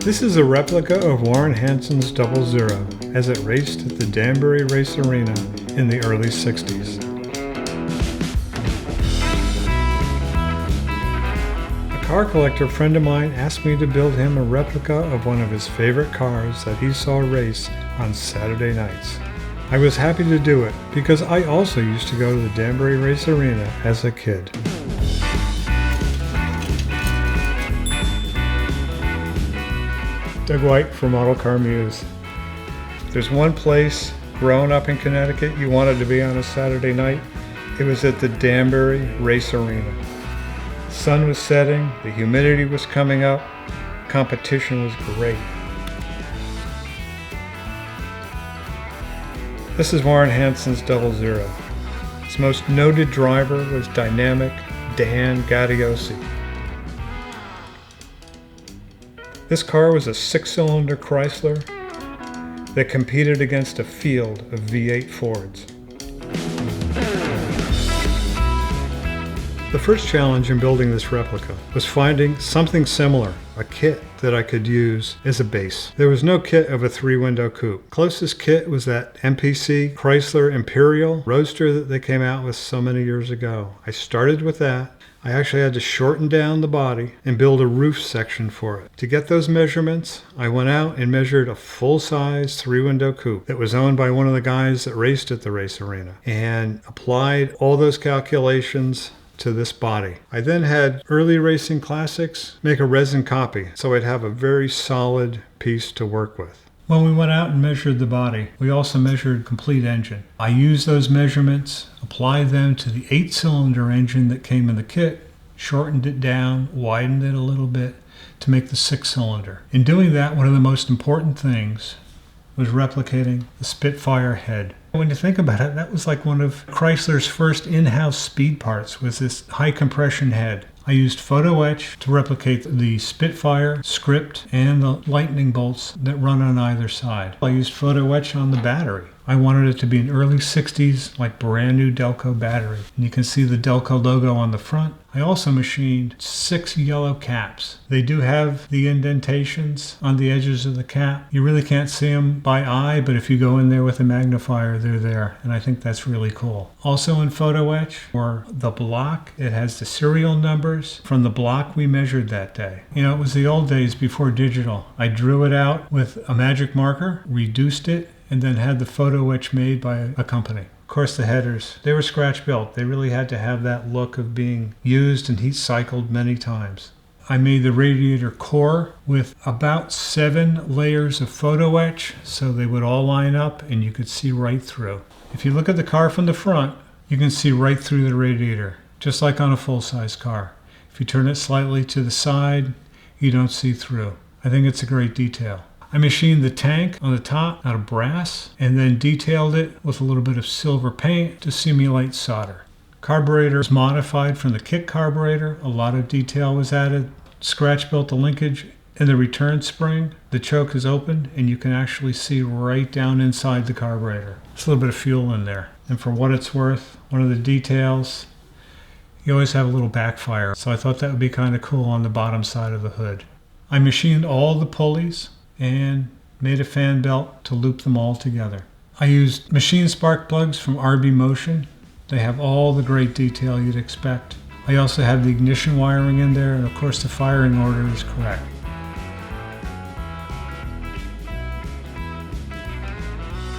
This is a replica of Warren Hanson's 00 as it raced at the Danbury Racearena in the early 60s. A car collector friend of mine asked me to build him a replica of one of his favorite cars that he saw race on Saturday nights. I was happy to do it because I also used to go to the Danbury Racearena as a kid. Doug White for Model Car Muse. There's one place growing up in Connecticut you wanted to be on a Saturday night. It was at the Danbury Racearena. The sun was setting, the humidity was coming up, competition was great. This is Warren Hanson's 00. His most noted driver was dynamic Dan Gaudiosi. This car was a 6-cylinder Chrysler that competed against a field of V8 Fords. The first challenge in building this replica was finding something similar, a kit that I could use as a base. There was no kit of a 3-window coupe. Closest kit was that MPC Chrysler Imperial Roadster that they came out with so many years ago. I started with that. I actually had to shorten down the body and build a roof section for it. To get those measurements, I went out and measured a full-size 3-window coupe that was owned by one of the guys that raced at the Racearena and applied all those calculations to this body. I then had Early Racing Classics make a resin copy so I'd have a very solid piece to work with. When we went out and measured the body, we also measured complete engine. I used those measurements, applied them to the 8-cylinder engine that came in the kit, shortened it down, widened it a little bit to make the 6-cylinder. In doing that, one of the most important things was replicating the Spitfire head. When you think about it, that was like one of Chrysler's first in-house speed parts, was this high compression head. I used photo etch to replicate the Spitfire script and the lightning bolts that run on either side. I used photo etch on the battery. I wanted it to be an early 60s, like brand new Delco battery. And you can see the Delco logo on the front. I also machined 6 yellow caps. They do have the indentations on the edges of the cap. You really can't see them by eye, but if you go in there with a magnifier, they're there. And I think that's really cool. Also in photo etch, for the block, it has the serial numbers from the block we measured that day. You know, it was the old days before digital. I drew it out with a magic marker, reduced it, and then had the photo etch made by a company. Of course, the headers, they were scratch built. They really had to have that look of being used and heat cycled many times. I made the radiator core with about 7 layers of photo etch so they would all line up and you could see right through. If you look at the car from the front, you can see right through the radiator, just like on a full-size car. If you turn it slightly to the side, you don't see through. I think it's a great detail. I machined the tank on the top out of brass and then detailed it with a little bit of silver paint to simulate solder. Carburetor is modified from the kit carburetor. A lot of detail was added. Scratch built the linkage in the return spring. The choke is opened and you can actually see right down inside the carburetor. There's a little bit of fuel in there. And for what it's worth, one of the details, you always have a little backfire. So I thought that would be kind of cool on the bottom side of the hood. I machined all the pulleys and made a fan belt to loop them all together. I used machine spark plugs from RB Motion. They have all the great detail you'd expect. I also have the ignition wiring in there, and of course the firing order is correct.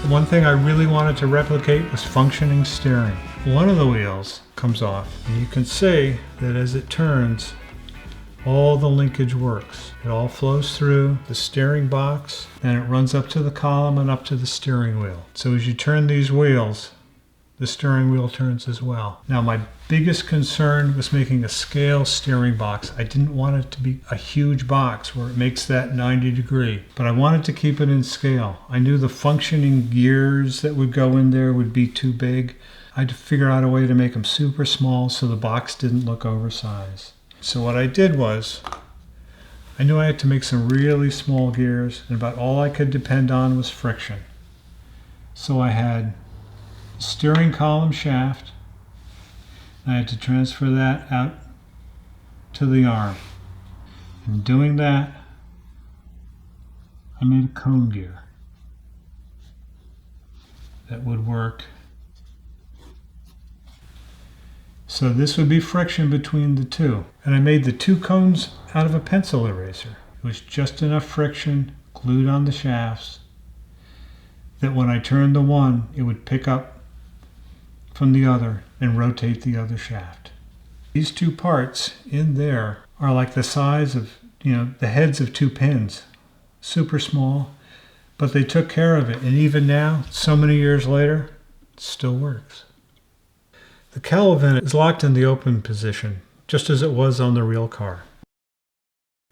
One thing I really wanted to replicate was functioning steering. One of the wheels comes off, and you can see that as it turns, all the linkage works. It all flows through the steering box and it runs up to the column and up to the steering wheel. So as you turn these wheels, the steering wheel turns as well. Now my biggest concern was making a scale steering box. I didn't want it to be a huge box where it makes that 90 degree, but I wanted to keep it in scale. I knew the functioning gears that would go in there would be too big. I had to figure out a way to make them super small so the box didn't look oversized. So what I did was, I knew I had to make some really small gears, and about all I could depend on was friction. So I had a steering column shaft, and I had to transfer that out to the arm. In doing that, I made a cone gear that would work. So this would be friction between the two. And I made the two cones out of a pencil eraser. It was just enough friction glued on the shafts that when I turned the one, it would pick up from the other and rotate the other shaft. These two parts in there are like the size of, the heads of two pins. Super small, but they took care of it. And even now, so many years later, it still works. The cowl vent is locked in the open position, just as it was on the real car.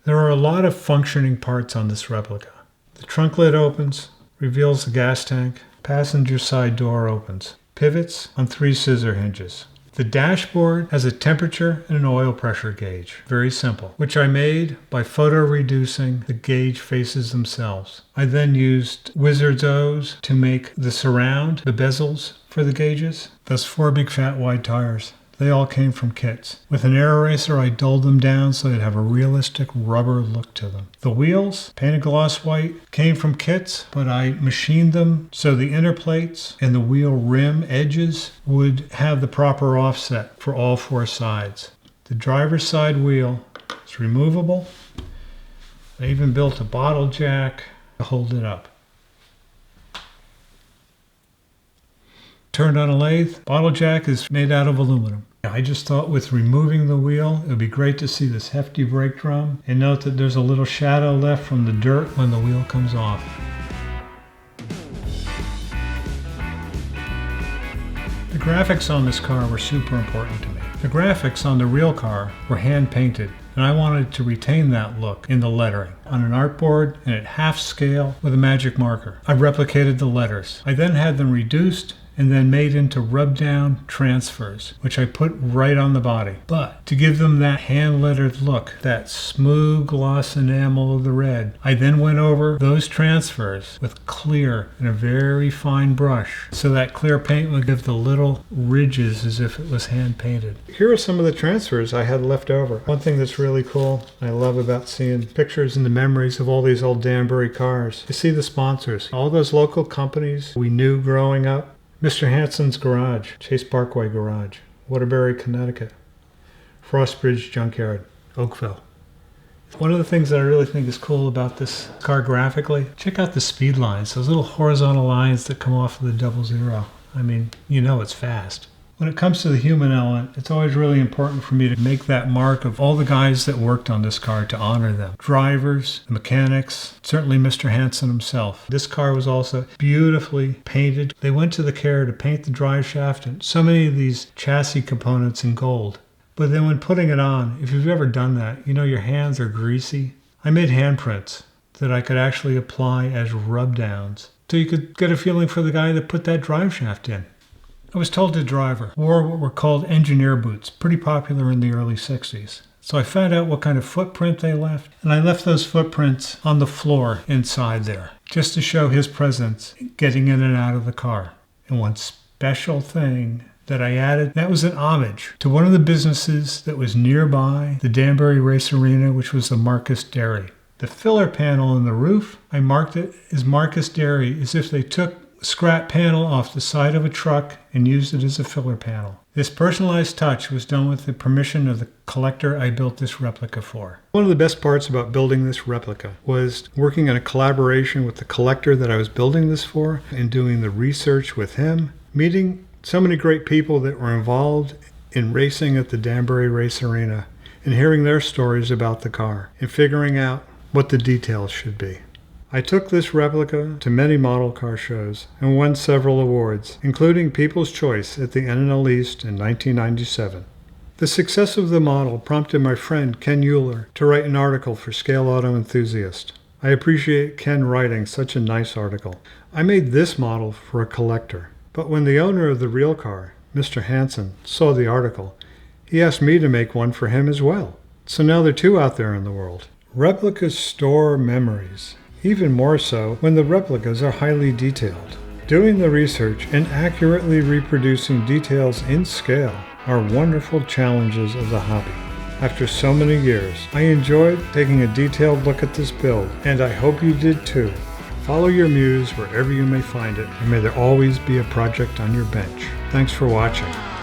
There are a lot of functioning parts on this replica. The trunk lid opens, reveals the gas tank. Passenger side door opens. Pivots on 3 scissor hinges. The dashboard has a temperature and an oil pressure gauge. Very simple, which I made by photo reducing the gauge faces themselves. I then used Wizard's O's to make the surround, the bezels for the gauges. Those 4 big fat wide tires. They all came from kits. With an air eraser, I dulled them down so they'd have a realistic rubber look to them. The wheels, painted gloss white, came from kits, but I machined them so the inner plates and the wheel rim edges would have the proper offset for all 4 sides. The driver's side wheel is removable. I even built a bottle jack to hold it up. Turned on a lathe. Bottle jack is made out of aluminum. I just thought with removing the wheel, it would be great to see this hefty brake drum and note that there's a little shadow left from the dirt when the wheel comes off. The graphics on this car were super important to me. The graphics on the real car were hand painted, and I wanted to retain that look in the lettering on an artboard and at half scale with a magic marker. I replicated the letters. I then had them reduced and then made into rub-down transfers, which I put right on the body. But to give them that hand-lettered look, that smooth gloss enamel of the red, I then went over those transfers with clear and a very fine brush, so that clear paint would give the little ridges as if it was hand-painted. Here are some of the transfers I had left over. One thing that's really cool, I love about seeing pictures and the memories of all these old Danbury cars. You see the sponsors, all those local companies we knew growing up. Mr. Hanson's Garage, Chase Parkway Garage, Waterbury, Connecticut, Frostbridge Junkyard, Oakville. One of the things that I really think is cool about this car graphically, check out the speed lines, those little horizontal lines that come off of the 00. I mean, it's fast. When it comes to the human element, it's always really important for me to make that mark of all the guys that worked on this car to honor them. Drivers, the mechanics, certainly Mr. Hanson himself. This car was also beautifully painted. They went to the care to paint the drive shaft and so many of these chassis components in gold. But then when putting it on, if you've ever done that, your hands are greasy. I made handprints that I could actually apply as rub downs. So you could get a feeling for the guy that put that drive shaft in. I was told the driver wore what were called engineer boots, pretty popular in the early 60s. So I found out what kind of footprint they left, and I left those footprints on the floor inside there, just to show his presence getting in and out of the car. And one special thing that I added, that was an homage to one of the businesses that was nearby, the Danbury Racearena, which was the Marcus Dairy. The filler panel in the roof, I marked it as Marcus Dairy, as if they took scrap panel off the side of a truck and used it as a filler panel. This personalized touch was done with the permission of the collector I built this replica for. One of the best parts about building this replica was working in a collaboration with the collector that I was building this for and doing the research with him, meeting so many great people that were involved in racing at the Danbury Racearena and hearing their stories about the car and figuring out what the details should be. I took this replica to many model car shows and won several awards, including People's Choice at the NNL East in 1997. The success of the model prompted my friend Ken Euler to write an article for Scale Auto Enthusiast. I appreciate Ken writing such a nice article. I made this model for a collector, but when the owner of the real car, Mr. Hanson, saw the article, he asked me to make one for him as well. So now there are 2 out there in the world. Replicas store memories. Even more so when the replicas are highly detailed. Doing the research and accurately reproducing details in scale are wonderful challenges of the hobby. after so many years. I enjoyed taking a detailed look at this build, and I hope you did too. Follow your muse wherever you may find it, and may there always be a project on your bench. Thanks for watching.